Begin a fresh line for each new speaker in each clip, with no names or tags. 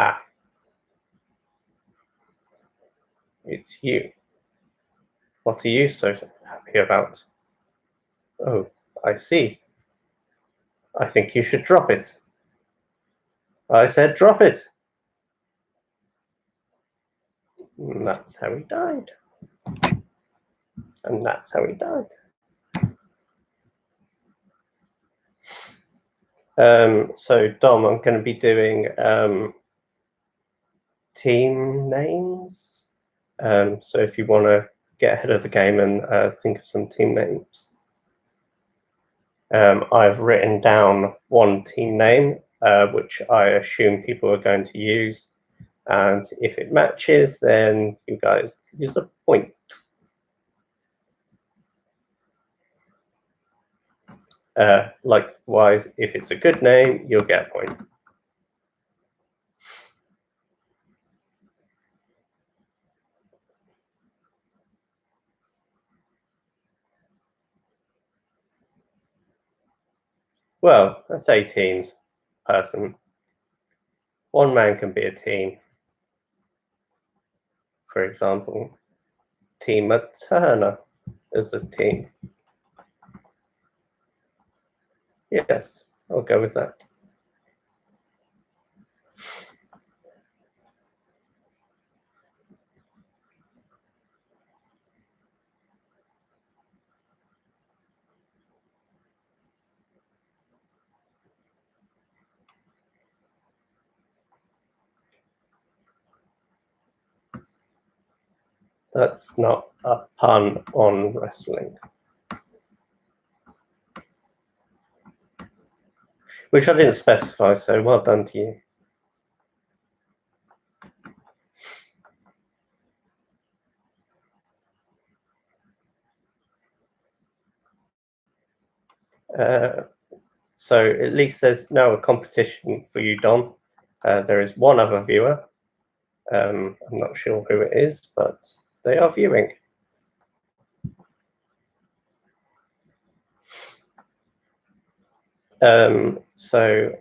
Ah. It's you. What are you so happy about? Oh, I see. I think you should drop it. I said drop it. And that's how he died. And that's how he died. So Dom, I'm going to be doing team names. So if you want to get ahead of the game and think of some team names. I've written down one team name, which I assume people are going to use. And if it matches, then you guys use a point. Likewise, if it's a good name, you'll get a point. Well, let's say teams, person. One man can be a team. For example, Tima Turner is a team. Yes, I'll go with that. That's not a pun on wrestling. Which I didn't specify, so well done to you. So at least there's now a competition for you, Dom. There is one other viewer. I'm not sure who it is, but they are viewing. So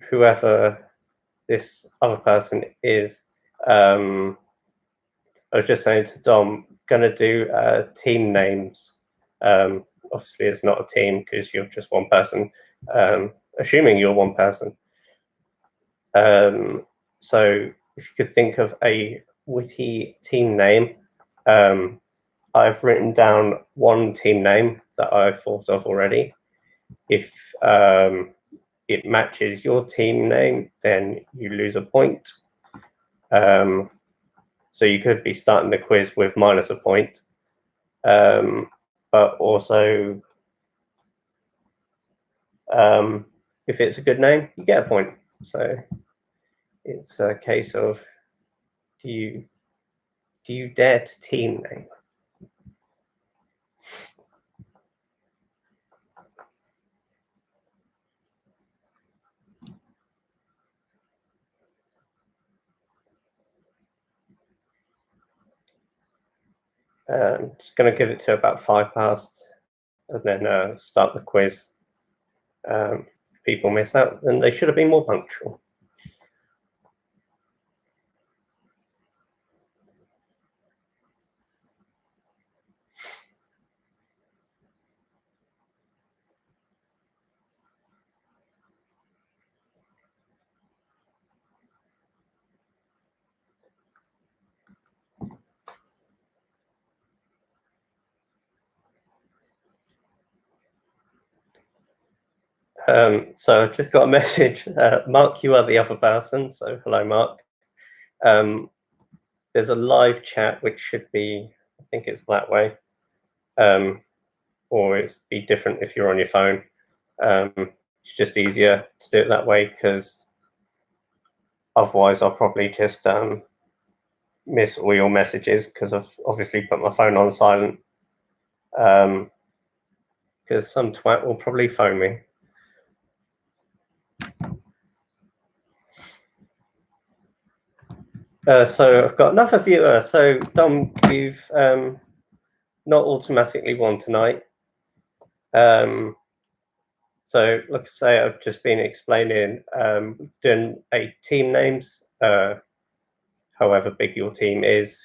whoever this other person is, I was just saying to Dom, going to do team names. Obviously, it's not a team because you're just one person, assuming you're one person. So if you could think of a witty team name, I've written down one team name that I've thought of already. If it matches your team name, then you lose a point. So you could be starting the quiz with minus a point. But also, if it's a good name, you get a point. So it's a case of, do you dare to team name? Just going to give it to about 5 past and then start the quiz. People miss out, then they should have been more punctual. So I've just got a message. Mark, you are the other person. So hello, Mark. There's a live chat which should be, I think it's that way, or it's be different if you're on your phone. It's just easier to do it that way because otherwise I'll probably just miss all your messages because I've obviously put my phone on silent. Because some twat will probably phone me. So I've got another viewer. So Dom, you've not automatically won tonight. So like I say, I've just been explaining doing a team names however big your team is,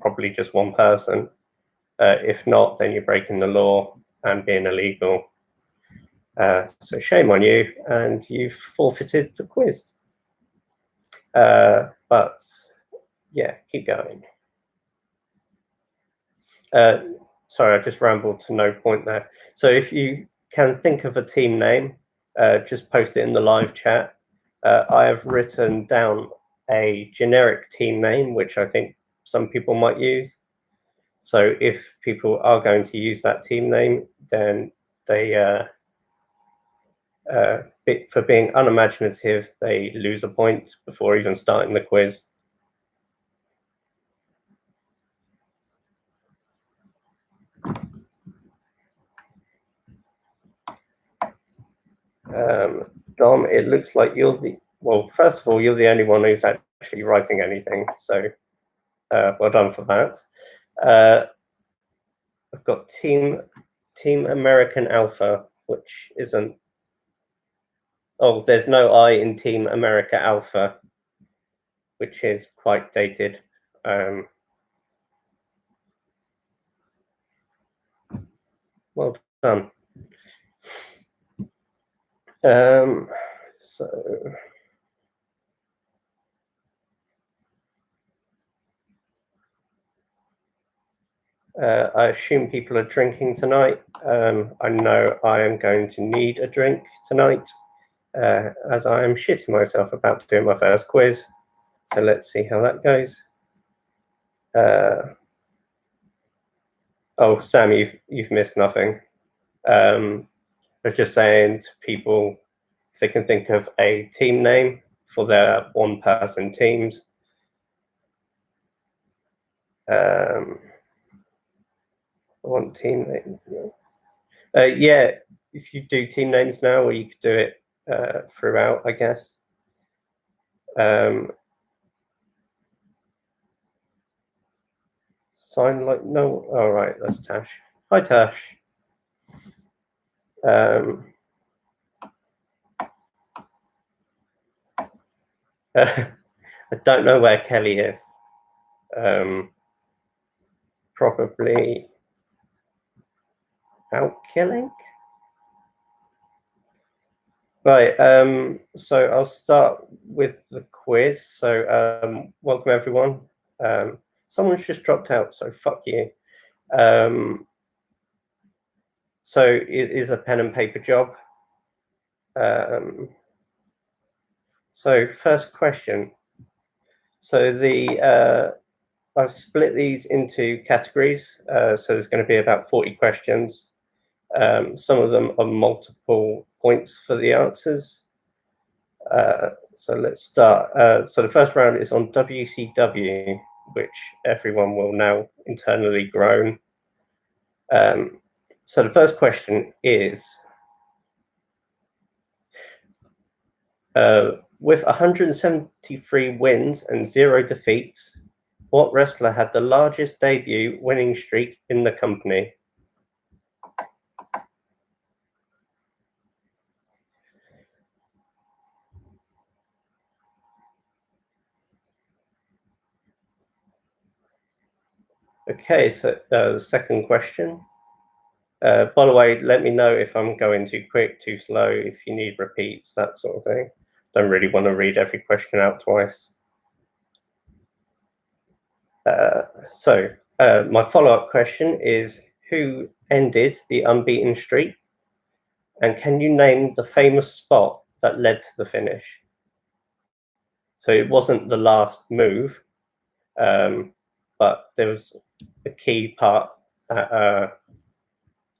probably just one person. If not, then you're breaking the law and being illegal. So shame on you, and you've forfeited the quiz. But yeah, keep going. Sorry, I just rambled to no point there. So if you can think of a team name, just post it in the live chat. I have written down a generic team name, which I think some people might use. So if people are going to use that team name, then they, for being unimaginative, they lose a point before even starting the quiz. Dom, it looks like you're the, well, first of all, you're the only one who's actually writing anything. So well done for that. I've got Team American Alpha, which isn't, oh, there's no I in Team America Alpha, which is quite dated. Well done. So I assume people are drinking tonight. I know I am going to need a drink tonight, as I am shitting myself about doing my first quiz. So let's see how that goes. Oh, Sam, you've missed nothing. I was just saying to people, if they can think of a team name for their one-person teams. One team name. Yeah, if you do team names now, or you could do it throughout, I guess. Sign like no. All right, that's Tash. Hi, Tash. I don't know where Kelly is. Probably out killing. Right. So I'll start with the quiz. So welcome everyone. Someone's just dropped out, so fuck you. So it is a pen and paper job. So first question. So I've split these into categories. So there's going to be about 40 questions. Some of them are multiple points for the answers. So let's start. So the first round is on WCW, which everyone will now internally groan. So the first question is, with 173 wins and 0 defeats, what wrestler had the largest debut winning streak in the company? Okay, so the second question. By the way, let me know if I'm going too quick, too slow, if you need repeats, that sort of thing. Don't really want to read every question out twice. My follow-up question is, who ended the unbeaten streak? And can you name the famous spot that led to the finish? So it wasn't the last move, but there was a key part that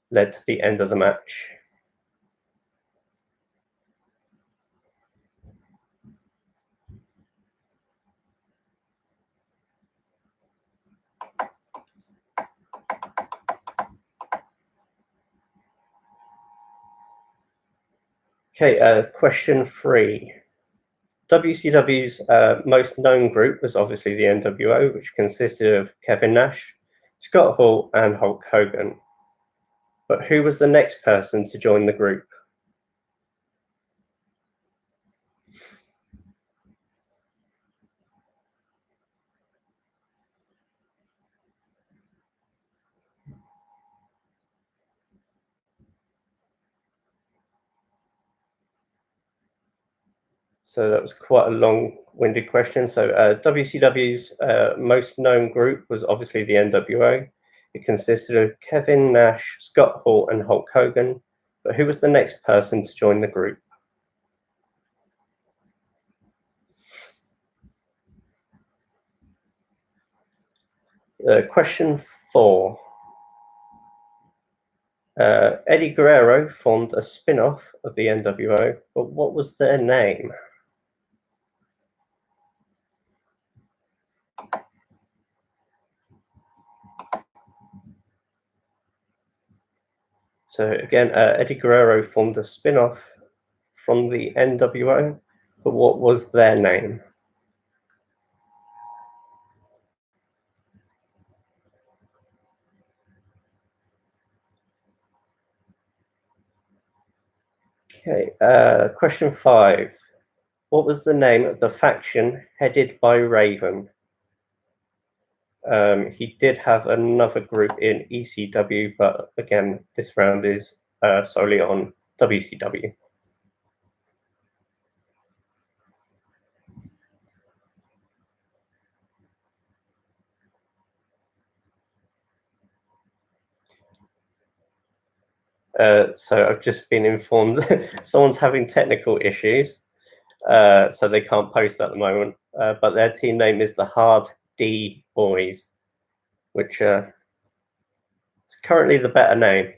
led to the end of the match. Okay, question 3. WCW's most known group was obviously the NWO, which consisted of Kevin Nash, Scott Hall, and Hulk Hogan. But who was the next person to join the group? So that was quite a long-winded question. So WCW's most known group was obviously the NWO. It consisted of Kevin Nash, Scott Hall, and Hulk Hogan. But who was the next person to join the group? Question 4. Eddie Guerrero formed a spin-off of the NWO, but what was their name? So again, Eddie Guerrero formed a spin-off from the NWO, but what was their name? Okay, question 5. What was the name of the faction headed by Raven? He did have another group in ECW, but again, this round is solely on WCW. So I've just been informed that someone's having technical issues, so they can't post at the moment. But their team name is the Hard D Boys, which is currently the better name,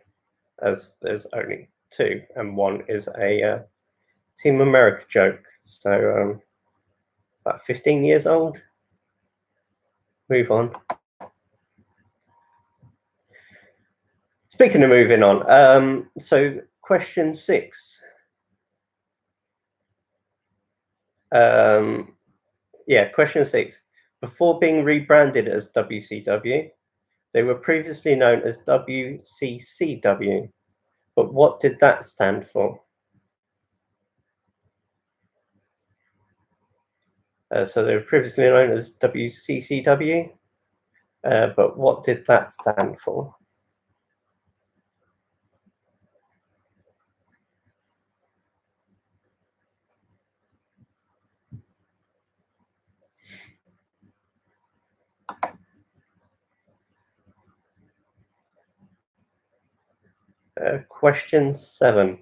as there's only 2, and one is a Team America joke. So about 15 years old. Move on. Speaking of moving on, so question 6. Question 6. Before being rebranded as WCW, they were previously known as WCCW, but what did that stand for? So they were previously known as WCCW, but what did that stand for? Question 7.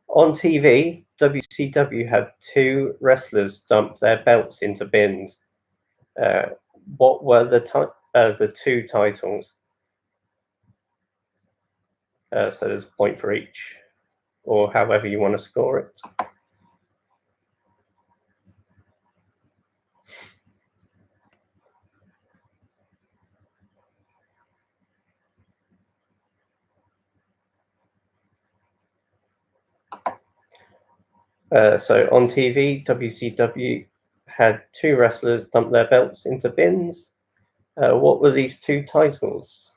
On TV, WCW had 2 wrestlers dump their belts into bins. What were the 2 titles? So there's a point for each, or however you want to score it. So on TV, WCW had 2 wrestlers dump their belts into bins. What were these 2 titles?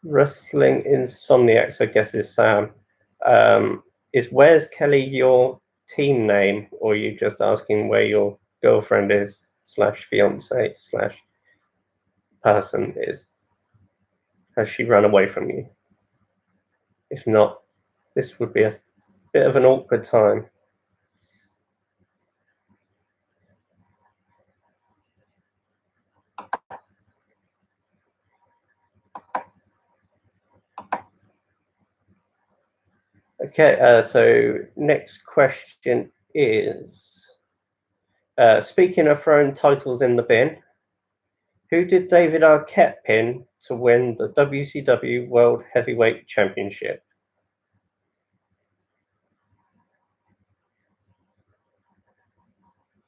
Wrestling Insomniacs, I guess, is Sam. Is Where's Kelly your team name, or are you just asking where your girlfriend is /fiance/ person is? Has she run away from you? If not, this would be a bit of an awkward time. Okay, so next question is, speaking of throwing titles in the bin, who did David Arquette pin to win the WCW World Heavyweight Championship?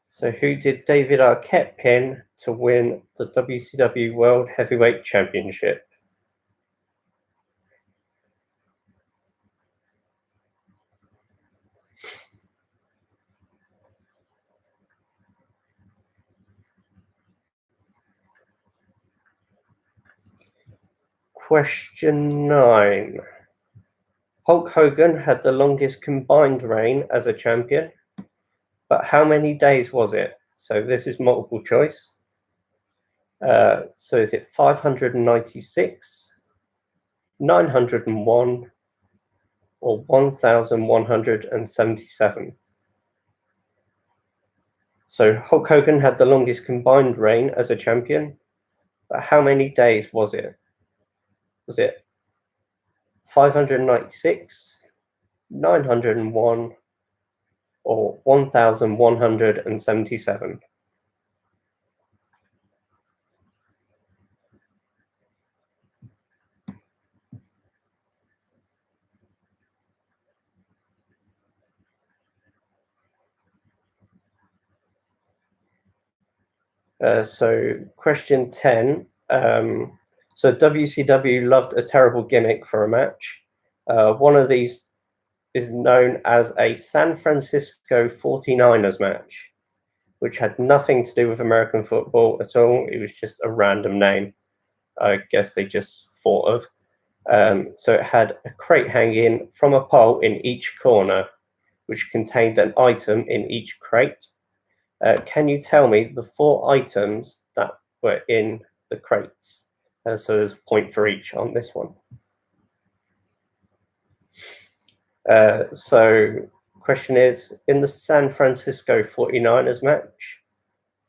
So who did David Arquette pin to win the WCW World Heavyweight Championship? Question 9. Hulk Hogan had the longest combined reign as a champion, but how many days was it? So this is multiple choice. So is it 596, 901, or 1,177? So Hulk Hogan had the longest combined reign as a champion, but how many days was it? Was it 596, 901, or 1,177? So question 10. So WCW loved a terrible gimmick for a match. One of these is known as a San Francisco 49ers match, which had nothing to do with American football at all. It was just a random name. I guess they just thought of. So it had a crate hanging from a pole in each corner, which contained an item in each crate. Can you tell me the 4 items that were in the crates? So there's a point for each on this one. So question is, in the San Francisco 49ers match,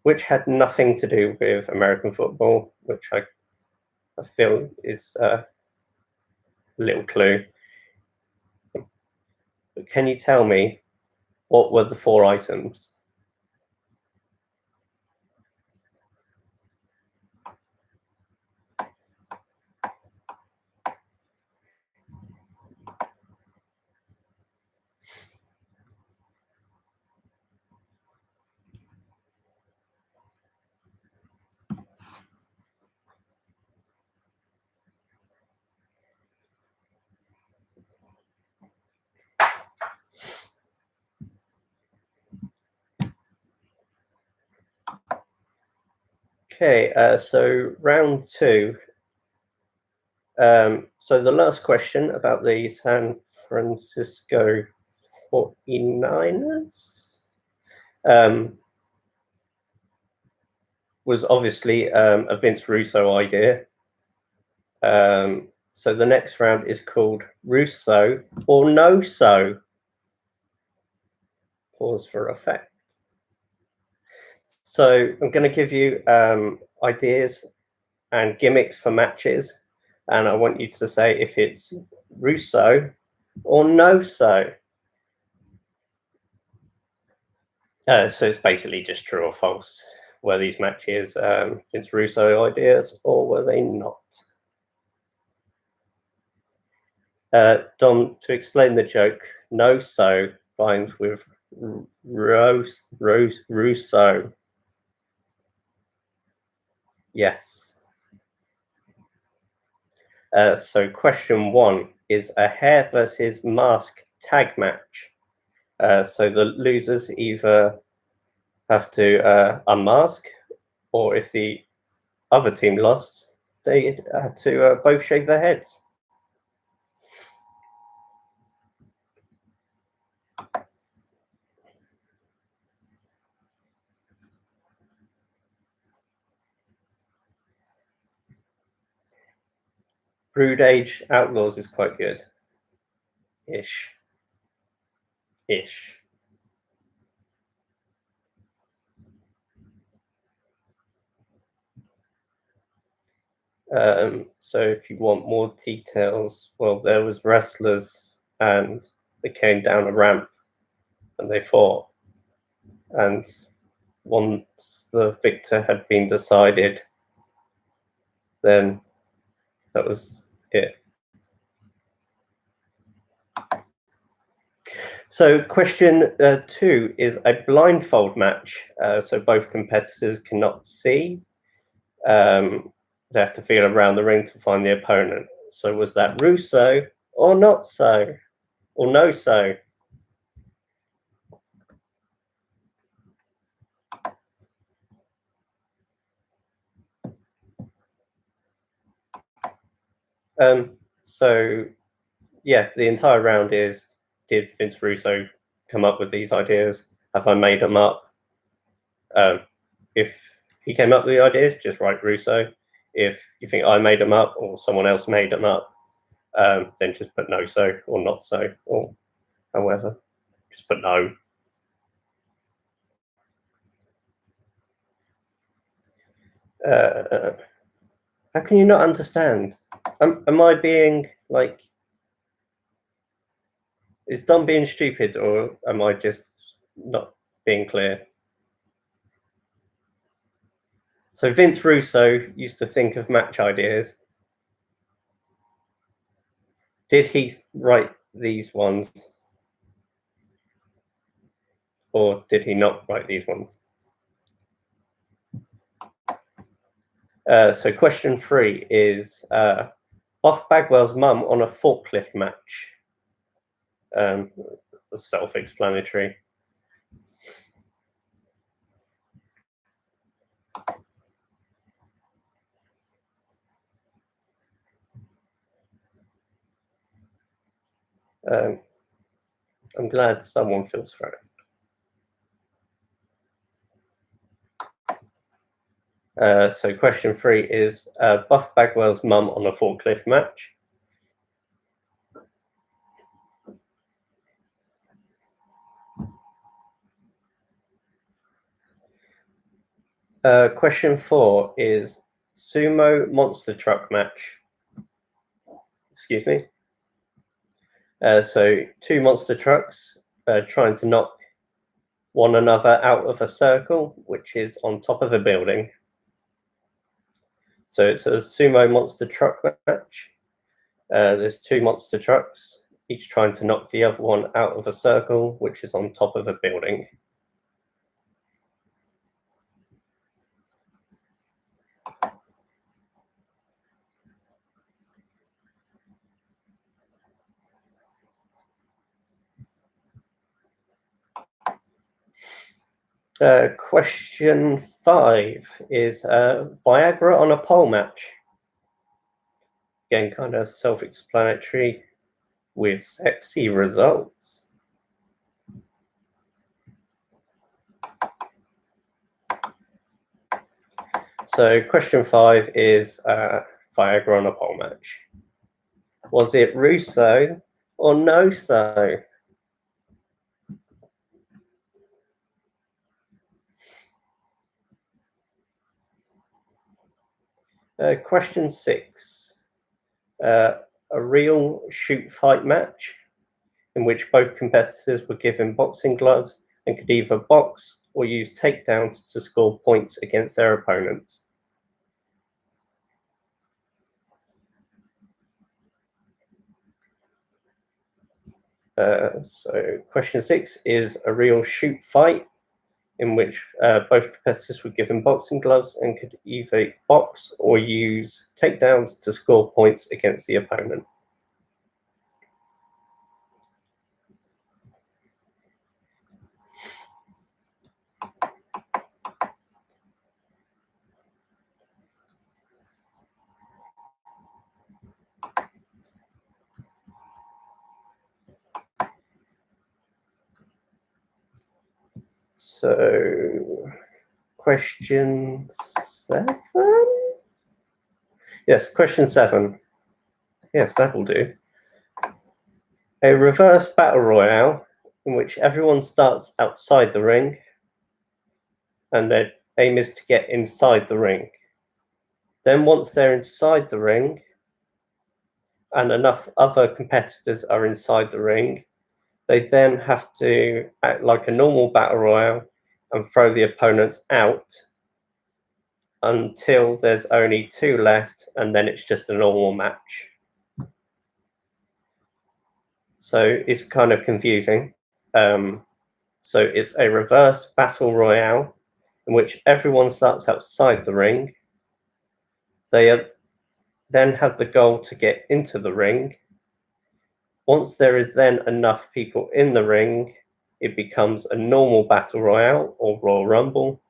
which had nothing to do with American football, which I feel is a little clue. But can you tell me what were the 4 items? Okay, so round 2. So the last question about the San Francisco 49ers was obviously a Vince Russo idea. So the next round is called Russo or No So. Pause for effect. So I'm going to give you ideas and gimmicks for matches, and I want you to say if it's Russo or No So. So it's basically just true or false. Were these matches Vince Russo ideas or were they not? Dom, to explain the joke, No So rhymes with Russo. Yes. So question 1 is a hair versus mask tag match. So the losers either have to unmask, or if the other team lost, they had to both shave their heads. Brood Age Outlaws is quite good. Ish. So if you want more details, well, there was wrestlers and they came down a ramp and they fought. And once the victor had been decided, then that was it. So question 2 is a blindfold match. So both competitors cannot see. They have to feel around the ring to find the opponent. So was that Russo or not so? Or no so? So yeah, the entire round is, did Vince Russo come up with these ideas? Have I made them up? If he came up with the ideas, just write Russo. If you think I made them up or someone else made them up, then just put no so or not so or however. Just put no. How can you not understand? Am I being like, is Dom being stupid or am I just not being clear? So Vince Russo used to think of match ideas. Did he write these ones? Or did he not write these ones? So question 3 is Buff Bagwell's mum on a forklift match. Self-explanatory. I'm glad someone feels thrown. So question 3 is Buff Bagwell's mum on a forklift match. Question 4 is sumo monster truck match. Excuse me. So 2 monster trucks trying to knock one another out of a circle, which is on top of a building. So it's a sumo monster truck match. There's 2 monster trucks, each trying to knock the other one out of a circle, which is on top of a building. Question 5 is Viagra on a pole match. Again, kind of self-explanatory with sexy results. So question 5 is Viagra on a pole match. Was it Russo or no so? Question 6. A real shoot fight match in which both competitors were given boxing gloves and could either box or use takedowns to score points against their opponents. So question 6 is a real shoot fight in which both competitors were given boxing gloves and could either box or use takedowns to score points against the opponent. So, question 7? Yes, question 7. Yes, that will do. A reverse battle royale in which everyone starts outside the ring and their aim is to get inside the ring. Then once they're inside the ring and enough other competitors are inside the ring, they then have to act like a normal battle royale and throw the opponents out until there's only 2 left, and then it's just a normal match. So it's kind of confusing. So it's a reverse battle royale in which everyone starts outside the ring. They then have the goal to get into the ring. Once there is then enough people in the ring, it becomes a normal battle royale or Royal Rumble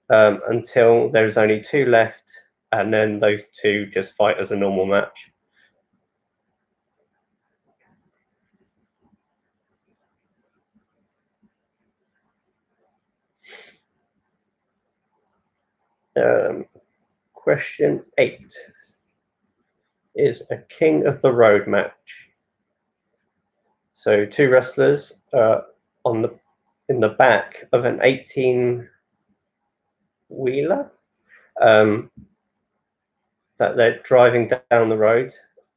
until there's only 2 left and then those two just fight as a normal match. Question 8 is a King of the Road match. So two wrestlers in the back of an 18-wheeler that they're driving down the road,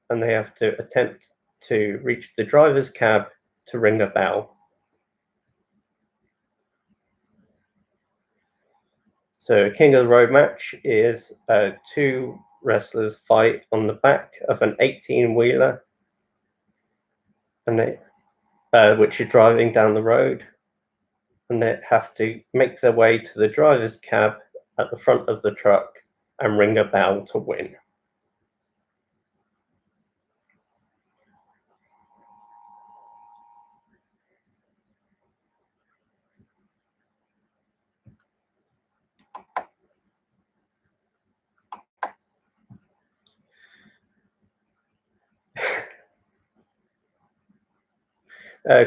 and they have to attempt to reach the driver's cab to ring a bell. So a King of the Road match is two wrestlers fight on the back of an 18-wheeler, and which are driving down the road, and they have to make their way to the driver's cab at the front of the truck and ring a bell to win.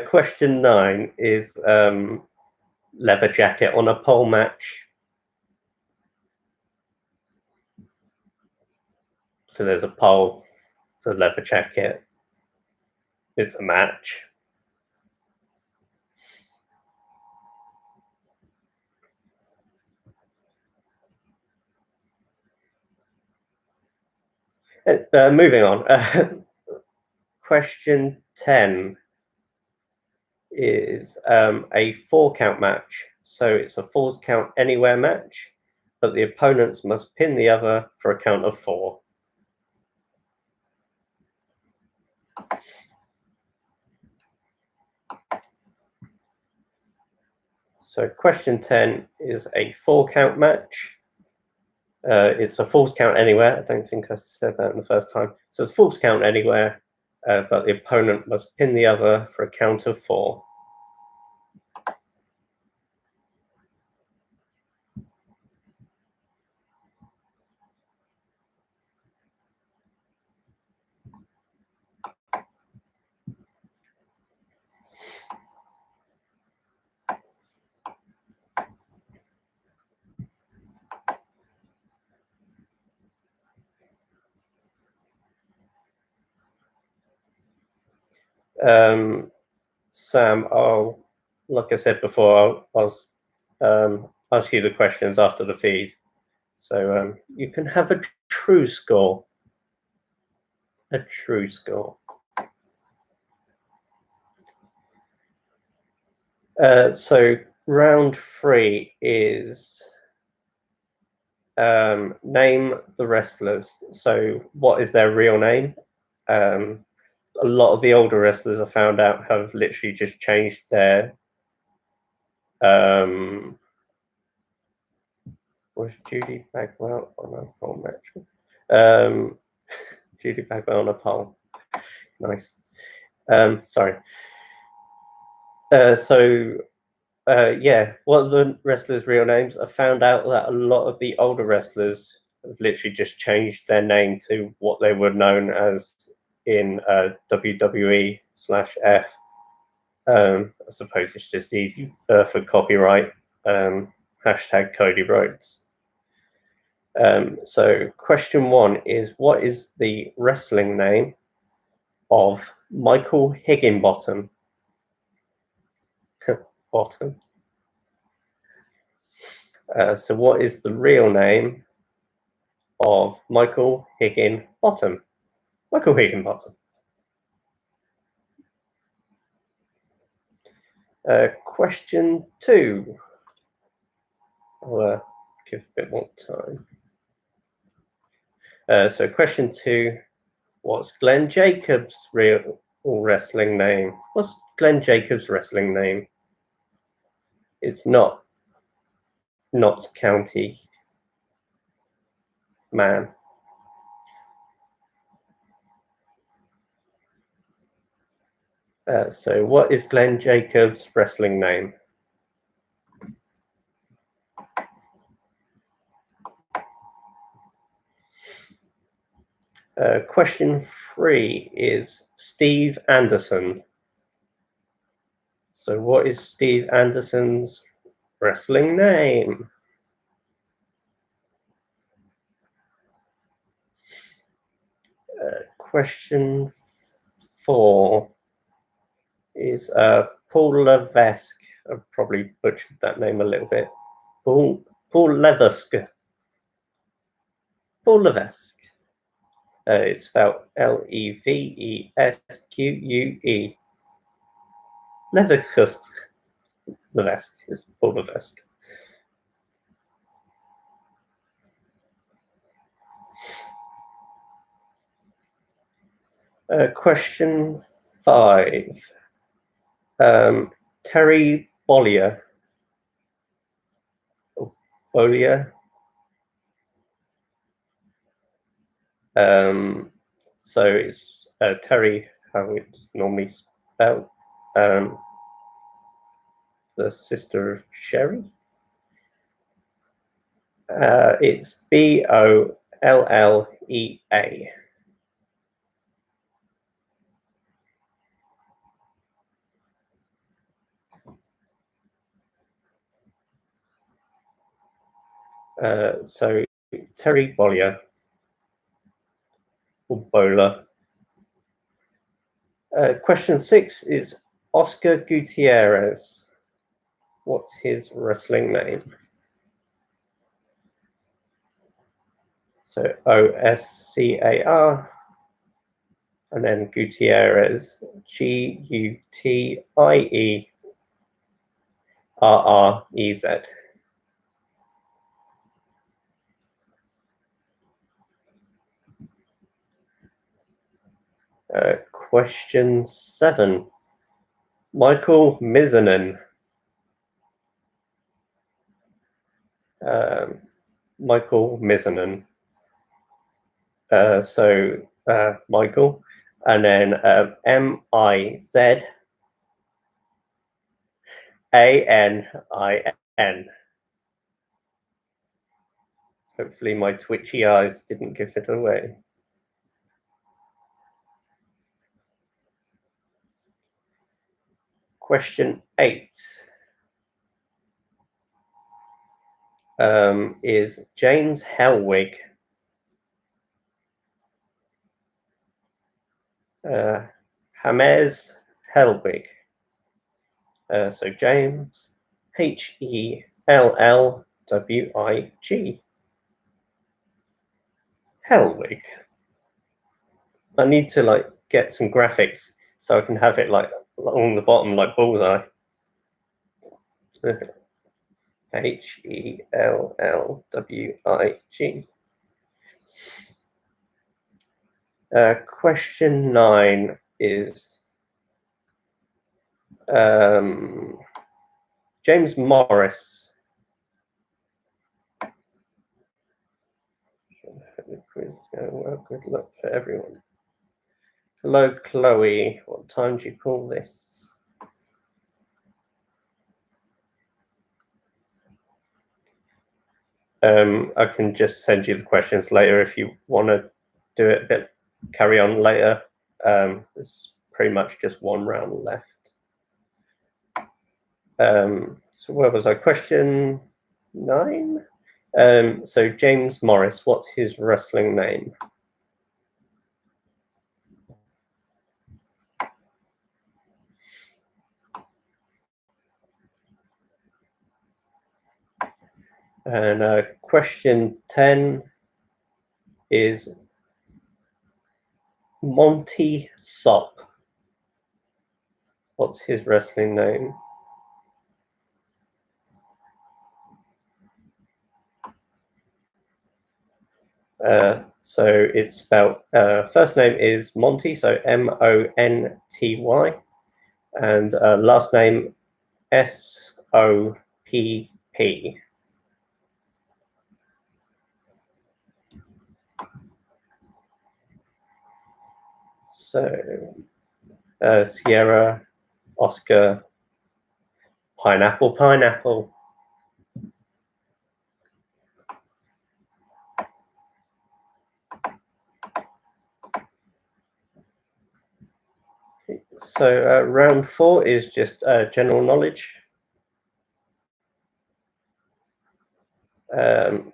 Question 9 is leather jacket on a pole match. So there's a pole, it's a leather jacket, it's a match. Moving on. Question 10 is a 4-count match. So it's a Falls Count Anywhere match, but the opponents must pin the other for a count of 4. So question 10 is a 4-count match. It's a Falls Count Anywhere. I don't think I said that in the first time. So it's Falls Count Anywhere, but the opponent must pin the other for a count of 4. Sam, like I said before, I'll ask you the questions after the feed. So you can have a true score. A true score. So round 3 is name the wrestlers. So what is their real name? A lot of the older wrestlers I found out have literally just changed their was Judy Bagwell on a pole match? Judy Bagwell on a pole. Nice. Sorry. Yeah, what are the wrestlers' real names? I found out that a lot of the older wrestlers have literally just changed their name to what they were known as in WWE/F. I suppose it's just easy for copyright. Hashtag Cody Rhodes. So question 1 is, what is the wrestling name of Michael Higginbottom? Bottom. So what is the real name of Michael Higginbottom? Michael Higginbottom. Question 2. I'll give a bit more time. So question 2, what's Glenn Jacobs' real wrestling name? What's Glenn Jacobs' wrestling name? It's not County Man. So what is Glenn Jacobs' wrestling name? Question 3 is Steve Anderson. So what is Steve Anderson's wrestling name? Question 4 is Paul Levesque. I've probably butchered that name a little bit. Paul Levesque. Paul Levesque. It's spelled Levesque. Levesque. Levesque is Paul Levesque. Question 5. Terry Bollea. Bollea. So it's Terry, how it's normally spelled. The sister of Sherry. It's Bollea. So Terry Bollea or Bola. Question 6 is Oscar Gutierrez. What's his wrestling name? So Oscar, and then Gutierrez, Gutierrez. Question 7. Michael Mizanin. Michael Mizanin. So Michael, and then Mizanin. Hopefully my twitchy eyes didn't give it away. Question 8 is James Hellwig. James Hellwig. So James, Hellwig. Hellwig. I need to get some graphics so I can have it along the bottom like bullseye. Hellwig. Question 9 is James Morris. Well, good luck for everyone. Hello, Chloe. What time do you call this? I can just send you the questions later if you want to do it a bit, carry on later. There's pretty much just one round left. So where was I? Question 9? So James Morris, what's his wrestling name? And question 10 is Monty Sop. What's his wrestling name? So it's spelled, first name is Monty, so Monty, and last name Sopp. So Sierra, Oscar, pineapple. So round 4 is just general knowledge.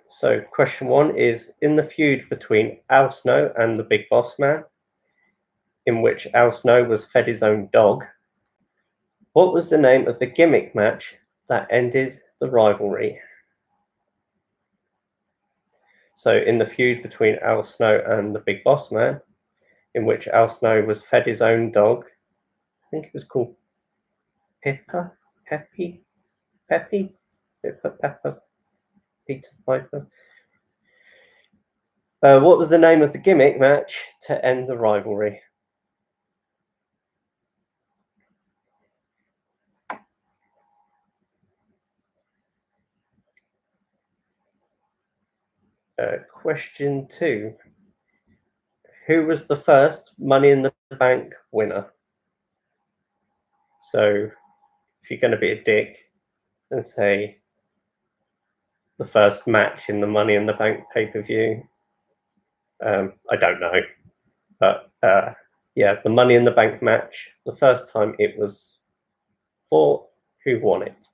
So question 1 is, in the feud between Al Snow and the Big Boss Man, in which Al Snow was fed his own dog, what was the name of the gimmick match that ended the rivalry? So in the feud between Al Snow and the Big Boss Man, in which Al Snow was fed his own dog, I think it was called Pepper, Peppy, Pepper, Peter Piper. What was the name of the gimmick match to end the rivalry? Question 2. Who was the first Money in the Bank winner? So if you're going to be a dick and say the first match in the Money in the Bank pay-per-view, I don't know. But yeah, the Money in the Bank match, the first time it was fought, who won it?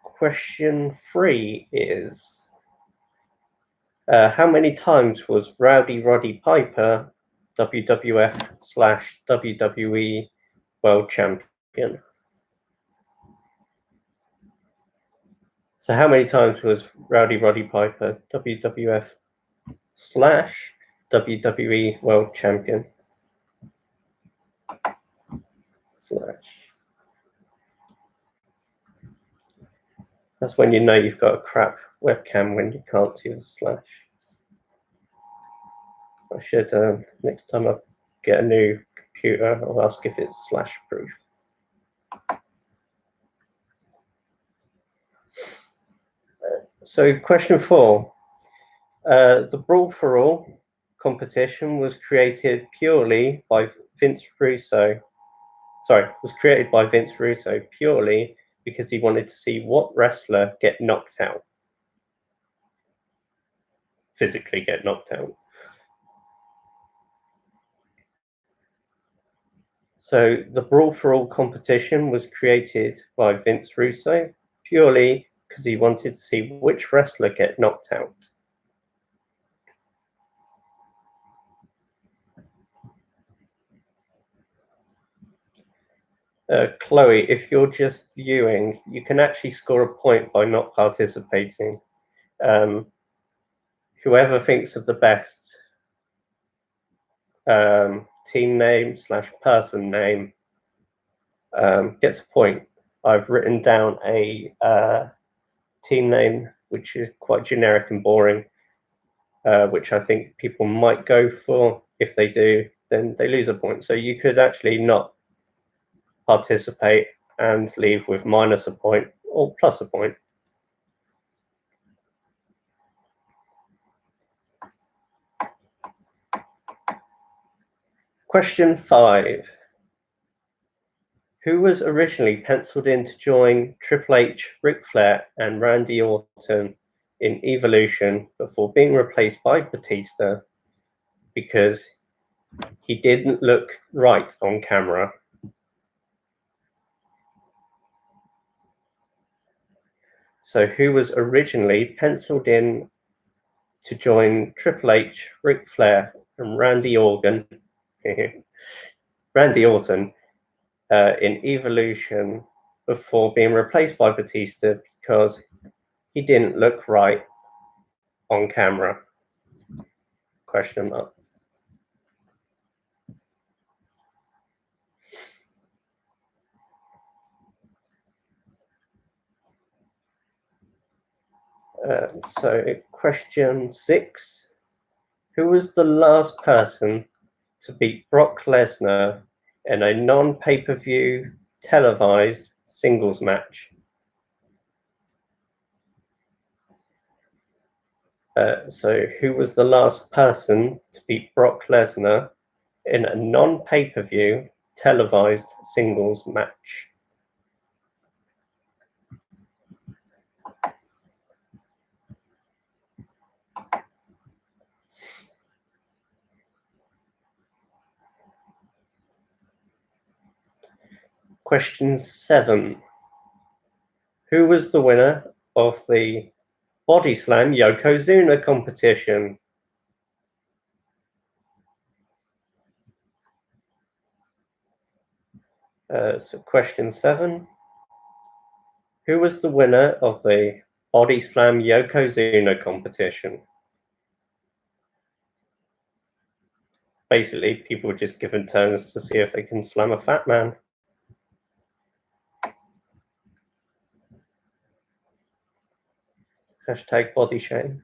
Question 3 is, how many times was Rowdy Roddy Piper WWF/WWE World Champion? So how many times was Rowdy Roddy Piper WWF/WWE World Champion? That's when you know you've got a crap webcam, when you can't see the slash. I should, next time I get a new computer, I'll ask if it's slash proof. So question 4. The Brawl for All competition was created purely by Vince Russo. Sorry, was created by Vince Russo purely because he wanted to see what wrestler get knocked out. Physically get knocked out. So the Brawl for All competition was created by Vince Russo purely because he wanted to see which wrestler get knocked out. Chloe, if you're just viewing, you can actually score a point by not participating. Whoever thinks of the best team name / person name gets a point. I've written down a team name which is quite generic and boring, which I think people might go for. If they do, then they lose a point. So you could actually not participate and leave with minus a point or plus a point. Question 5. Who was originally penciled in to join Triple H, Ric Flair, and Randy Orton in Evolution before being replaced by Batista because he didn't look right on camera? So who was originally penciled in to join Triple H, Ric Flair, and Randy Orton in Evolution before being replaced by Batista because he didn't look right on camera? Question mark. So question 6. Who was the last person to beat Brock Lesnar in a non-pay-per-view televised singles match? So who was the last person to beat Brock Lesnar in a non-pay-per-view televised singles match? Question 7. Who was the winner of the Body Slam Yokozuna competition? So question 7. Who was the winner of the Body Slam Yokozuna competition? Basically, people were just given turns to see if they can slam a fat man. Hashtag body shame.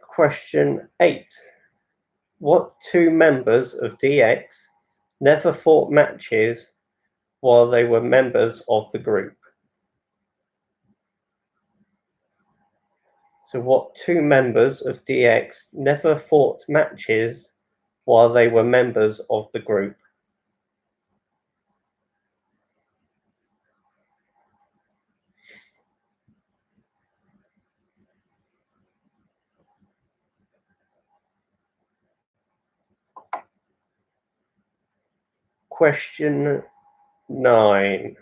Question 8. What two members of DX never fought matches while they were members of the group? So what two members of DX never fought matches while they were members of the group? Question 9.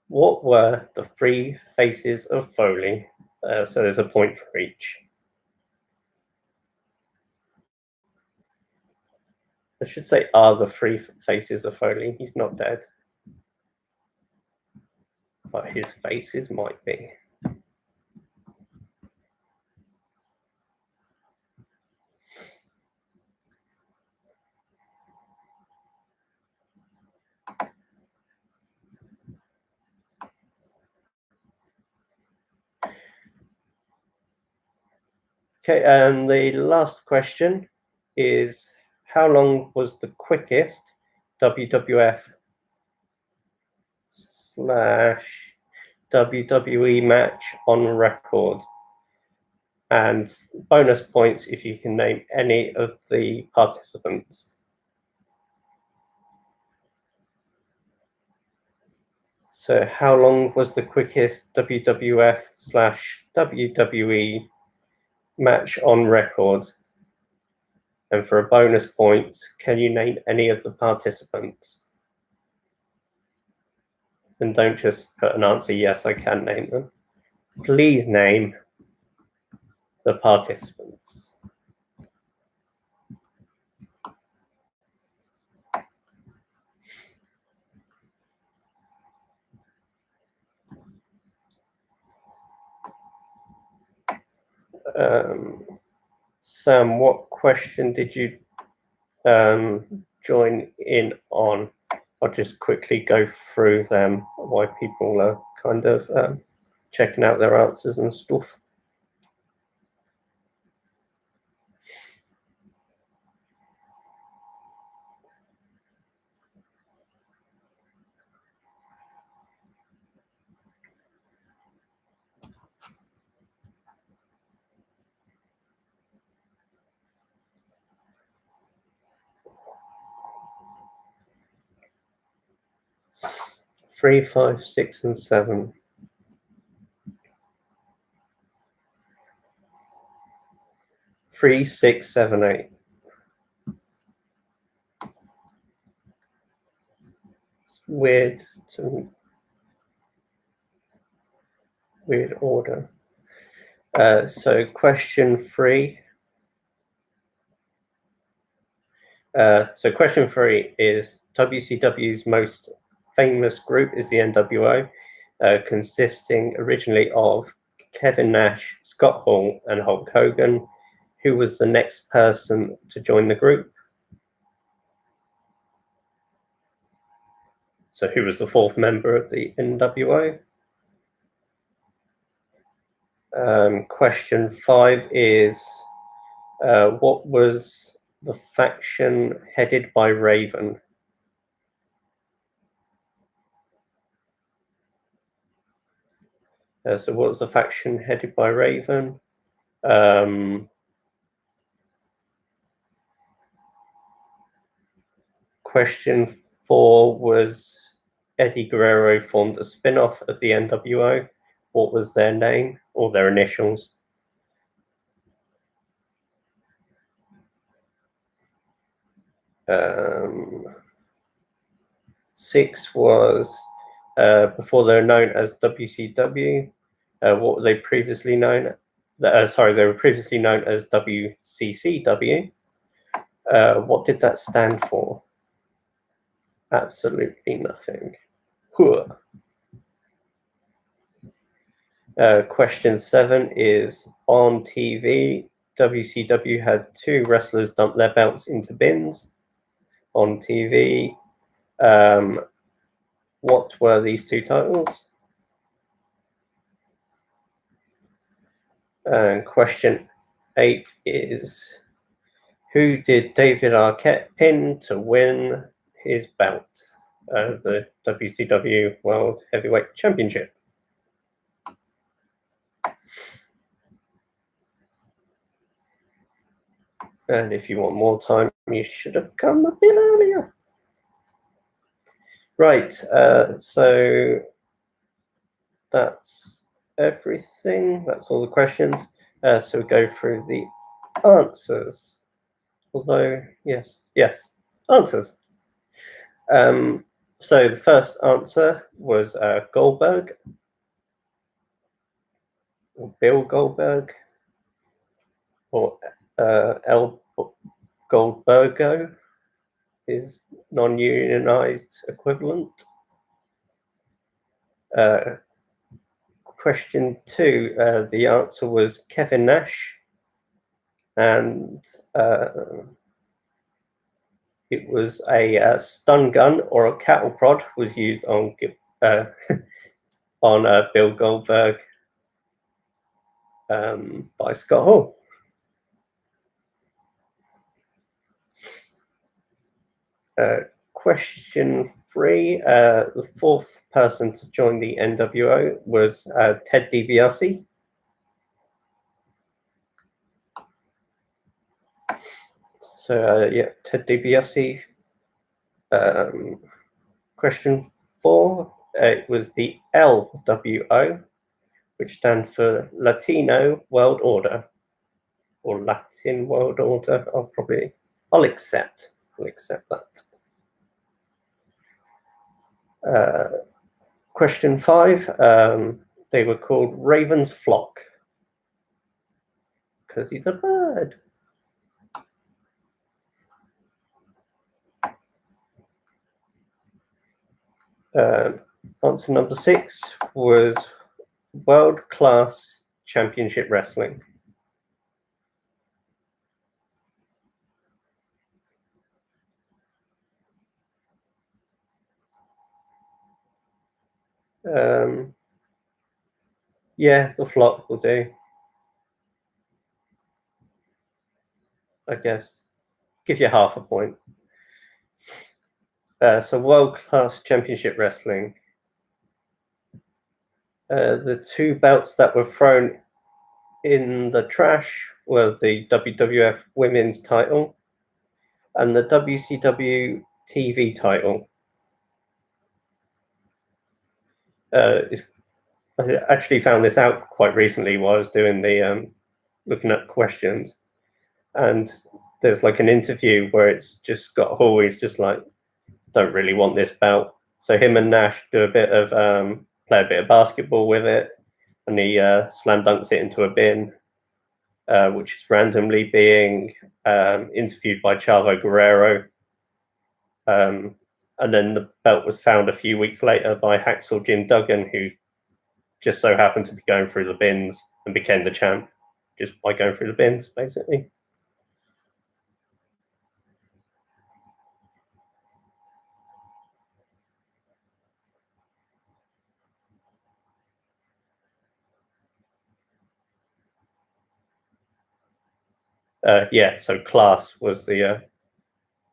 What were the three faces of Foley? So there's a point for each. I should say are the three faces of Foley. He's not dead. But his faces might be. Okay, and the last question is, how long was the quickest WWF / WWE match on record? And bonus points if you can name any of the participants. So how long was the quickest WWF / WWE match on record? And for a bonus point, can you name any of the participants? And don't just put an answer, yes, I can name them. Please name the participants. Sam, what question did you join in on? I'll just quickly go through them while people are kind of checking out their answers and stuff. Three, 5, 6, and 7. Three, 6, 7, 8. It's weird weird order. So question 3. So question 3 is WCW's most famous group is the NWO, consisting originally of Kevin Nash, Scott Hall, and Hulk Hogan. Who was the next person to join the group? So who was the fourth member of the NWO? Question 5 is, what was the faction headed by Raven? So what was the faction headed by Raven? Question 4 was Eddie Guerrero formed a spin-off of the NWO. What was their name or their initials? 6 was before they were known as WCW. What were they previously known? Sorry, they were previously known as WCCW. What did that stand for? Absolutely nothing. Question 7 is, on TV, WCW had 2 wrestlers dump their belts into bins. On TV, what were these 2 titles? And question 8 is, who did David Arquette pin to win his belt, the WCW World Heavyweight Championship? And if you want more time, you should have come a bit earlier. Right, so that's everything. That's all the questions. So we go through the answers. Although, yes, answers. So the first answer was Goldberg, or Bill Goldberg, or El Goldbergo, his non-unionized equivalent. Question 2, the answer was Kevin Nash, and it was a stun gun or a cattle prod was used on Bill Goldberg by Scott Hall. Question 3, the 4th person to join the NWO was Ted DiBiase. So yeah, Ted DiBiase. Question 4, it was the LWO, which stands for Latino World Order, or Latin World Order. I'll accept that. Question 5, they were called Raven's Flock because he's a bird. Answer number 6 was World Class Championship Wrestling. Yeah, the Flock will do, I guess. Give you half a point. So World Class Championship Wrestling. The 2 belts that were thrown in the trash were the WWF Women's title and the WCW TV title. I actually found this out quite recently while I was doing the looking at questions, and there's like an interview where it's just Scott Hall. He's just like, don't really want this belt. So him and Nash do a bit of play a bit of basketball with it, and he slam dunks it into a bin, which is randomly being interviewed by Chavo Guerrero. And then the belt was found a few weeks later by Hacksaw Jim Duggan, who just so happened to be going through the bins and became the champ just by going through the bins, basically. Yeah, so Class was the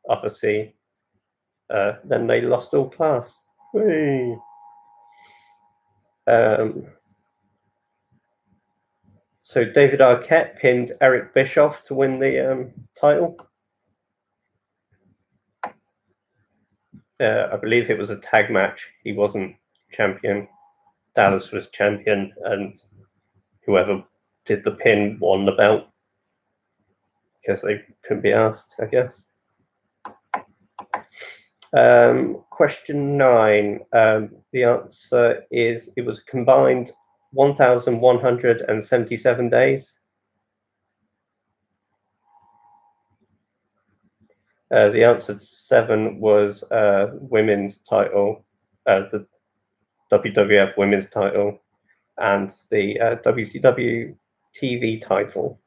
other C. Then they lost all Class. So David Arquette pinned Eric Bischoff to win the title. I believe it was a tag match. He wasn't champion. Dallas was champion, and whoever did the pin won the belt because they couldn't be asked, I guess. Question 9. The answer is it was combined 1,177 days. The answer to 7 was women's title, the WWF women's title, and the WCW TV title.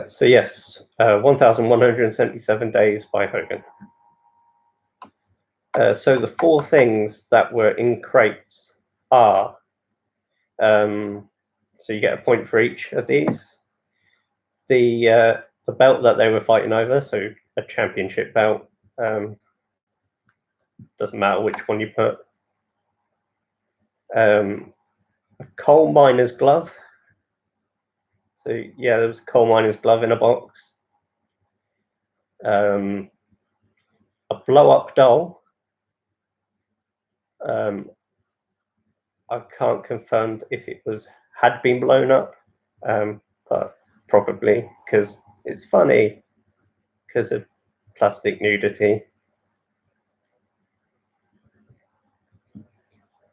So yes, 1,177 days by Hogan. So the 4 things that were in crates are, so you get a point for each of these. The belt that they were fighting over, so a championship belt. Doesn't matter which one you put. A coal miner's glove. So yeah, there was a coal miner's glove in a box. A blow-up doll. I can't confirm if it had been blown up, but probably, because it's funny because of plastic nudity.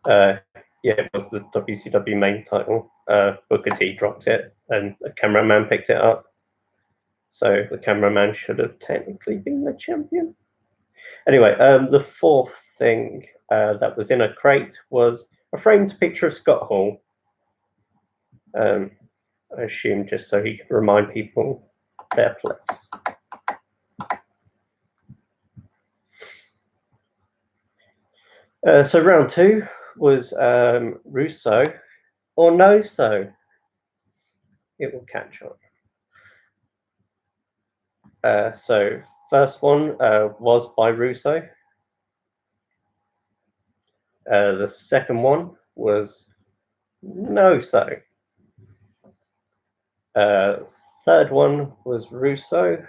Yeah, it was the WCW main title. Booker T dropped it, and the cameraman picked it up. So the cameraman should have technically been the champion. Anyway, the 4th thing that was in a crate was a framed picture of Scott Hall. I assume just so he could remind people their place. So round 2 was Russo or No So. It will catch on. So first one was by Russo. The second one was No So. Third one was Russo.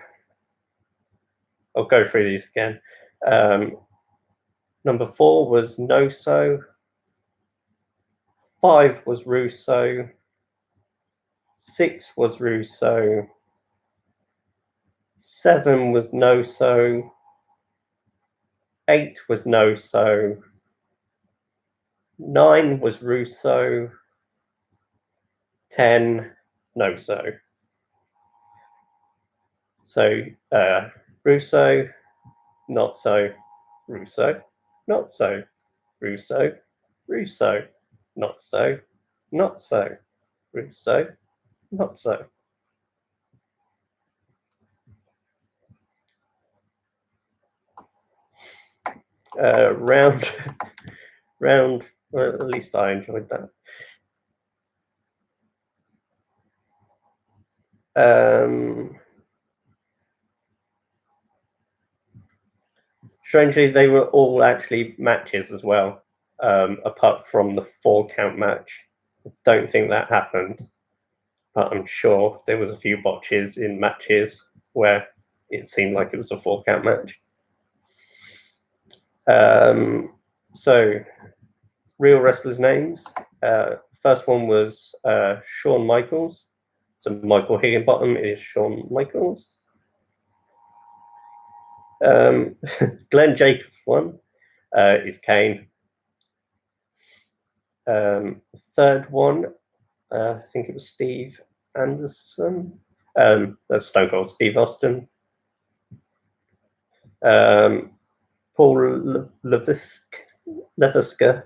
I'll go through these again. Number 4 was No So. 5 was Russo. 6 was Russo. 7 was No So. 8 was No So. 9 was Russo. 10, No So. So Russo, not so, Russo, not so, Russo, Russo, not so, not so, Russo, not so. Round, well, at least I enjoyed that. Strangely, they were all actually matches as well, apart from the 4-count match. I don't think that happened, but I'm sure there was a few botches in matches where it seemed like it was a 4-count match. So, real wrestlers' names. First one was Shawn Michaels. So Michael Higginbottom is Shawn Michaels. Glenn Jacobs one is Kane. Third one, I think it was Steve Anderson. That's Stone Cold Steve Austin. Paul Leviska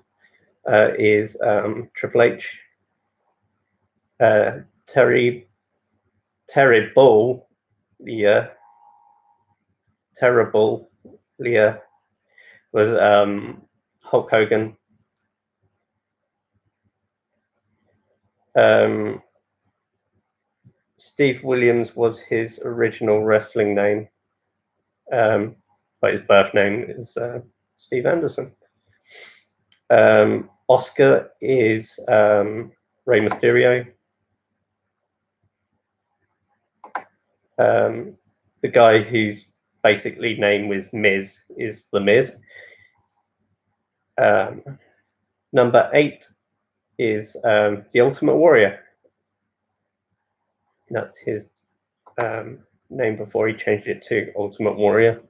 is Triple H. Terry Bull, Terrible Leah was Hulk Hogan. Steve Williams was his original wrestling name, but his birth name is Steve Anderson. Oscar is Rey Mysterio. The guy whose basically name was Miz is The Miz. Number 8 is The Ultimate Warrior. That's his name before he changed it to Ultimate Warrior.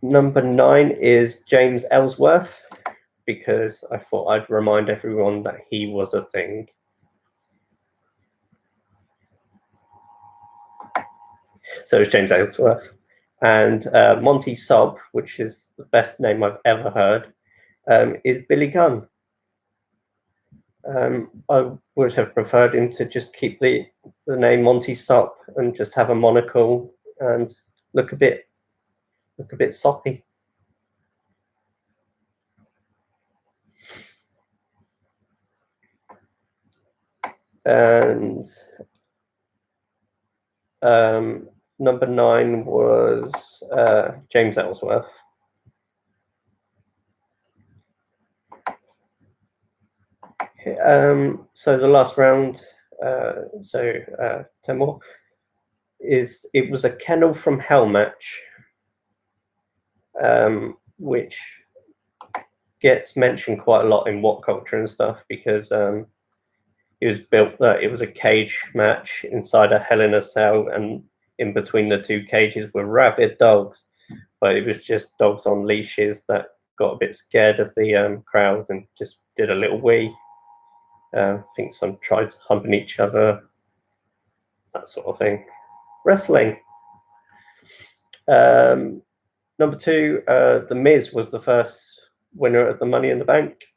Number 9 is James Ellsworth, because I thought I'd remind everyone that he was a thing. So it's James Ellsworth. And Monty Sob, which is the best name I've ever heard, is Billy Gunn. I would have preferred him to just keep the name Monty Sob and just have a monocle and look a bit soppy. And number 9 was James Ellsworth. So the last round, 10 more, it was a Kennel from Hell match, which gets mentioned quite a lot in What Culture and stuff, because it was built that it was a cage match inside a Hell in a Cell, and in between the two cages were rabid dogs, but it was just dogs on leashes that got a bit scared of the crowd and just did a little wee. I think some tried humping each other, that sort of thing. Wrestling. Number 2, The Miz was the first winner of the Money in the Bank.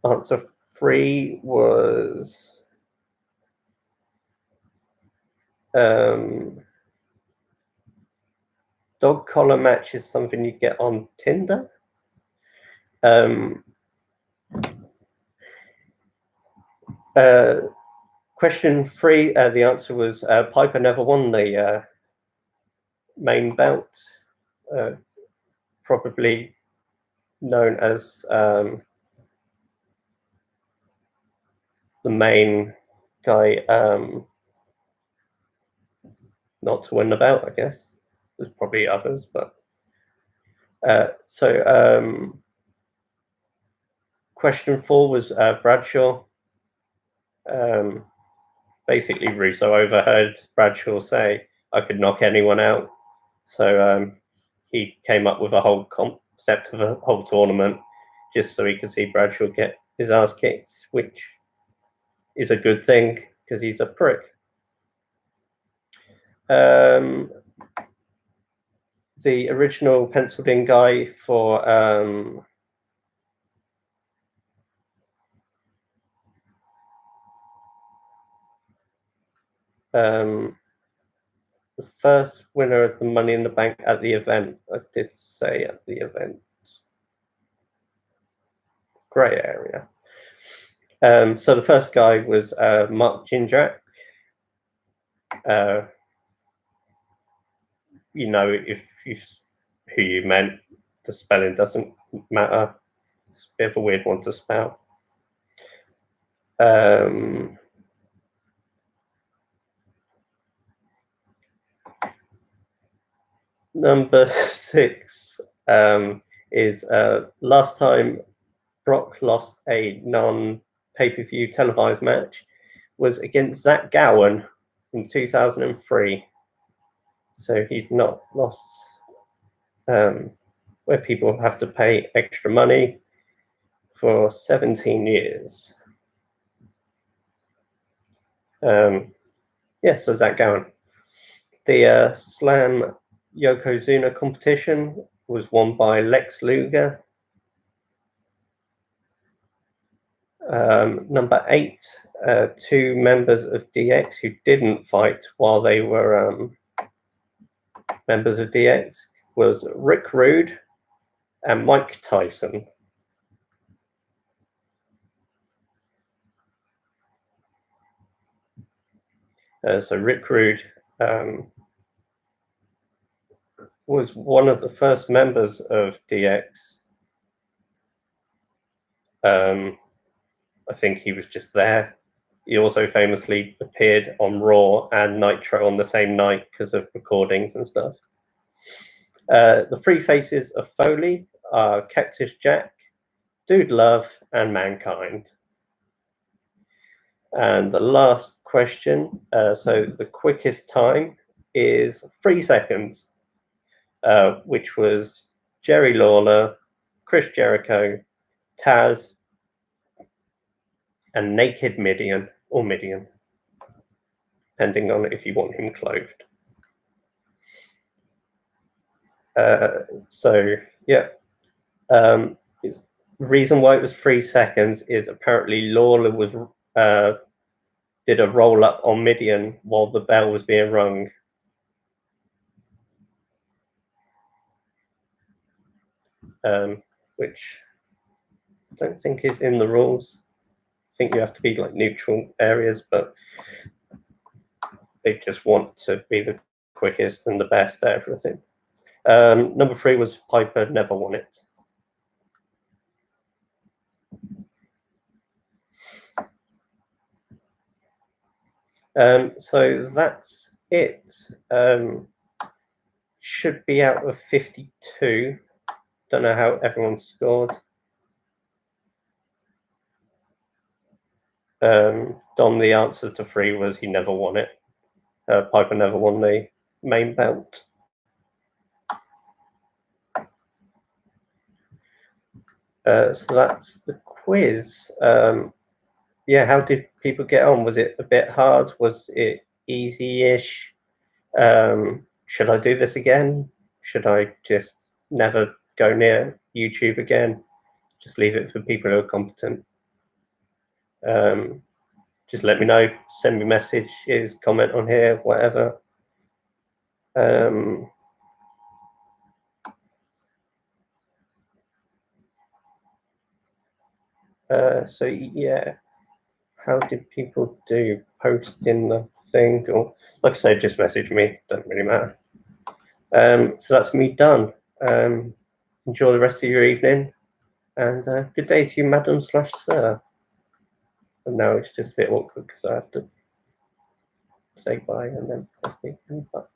Answer 3 was dog collar match is something you get on Tinder. Question 3, the answer was Piper never won the main belt, probably known as the main guy not to win the belt, I guess. There's probably others, but question 4 was Bradshaw. Basically, Russo overheard Bradshaw say, "I could knock anyone out." So he came up with a whole concept of a whole tournament just so he could see Bradshaw get his ass kicked, which is a good thing because he's a prick. The original penciled in guy for the first winner of the Money in the Bank at the event, I did say at the event, grey area. So the first guy was Mark Jindrak. You know, if who you meant, the spelling doesn't matter. It's a bit of a weird one to spell. Number 6 is last time Brock lost a non-pay-per-view televised match was against Zach Gowen in 2003. So he's not lost where people have to pay extra money for 17 years. So Zach Gowen. The Slam Yokozuna competition was won by Lex Luger. Number 8, 2 members of DX who didn't fight while they were members of DX was Rick Rude and Mike Tyson. So Rick Rude was one of the first members of DX. I think he was just there. He also famously appeared on Raw and Nitro on the same night because of recordings and stuff. The three faces of Foley are Cactus Jack, Dude Love, and Mankind. And the last question, so the quickest time is 3 seconds, which was Jerry Lawler, Chris Jericho, Taz, and Naked Mideon, or Mideon, depending on if you want him clothed. So, yeah. The reason why it was 3 seconds is apparently Lawler was did a roll up on Mideon while the bell was being rung. Which I don't think is in the rules. I think you have to be like neutral areas, but they just want to be the quickest and the best at everything. Number 3 was Piper Never Won It. So that's it. Should be out of 52. Don't know how everyone scored. Dom, the answer to 3 was he never won it. Piper never won the main belt. So that's the quiz. Yeah, how did people get on? Was it a bit hard? Was it easy-ish? Should I do this again? Should I just never go near YouTube again? Just leave it for people who are competent. Just let me know. Send me messages, comment on here, whatever. So yeah, how did people do? Post in the thing, or like I said, just message me. Doesn't really matter. So that's me done. Enjoy the rest of your evening, and good day to you, madam/sir. And now it's just a bit awkward because I have to say bye and then press the button.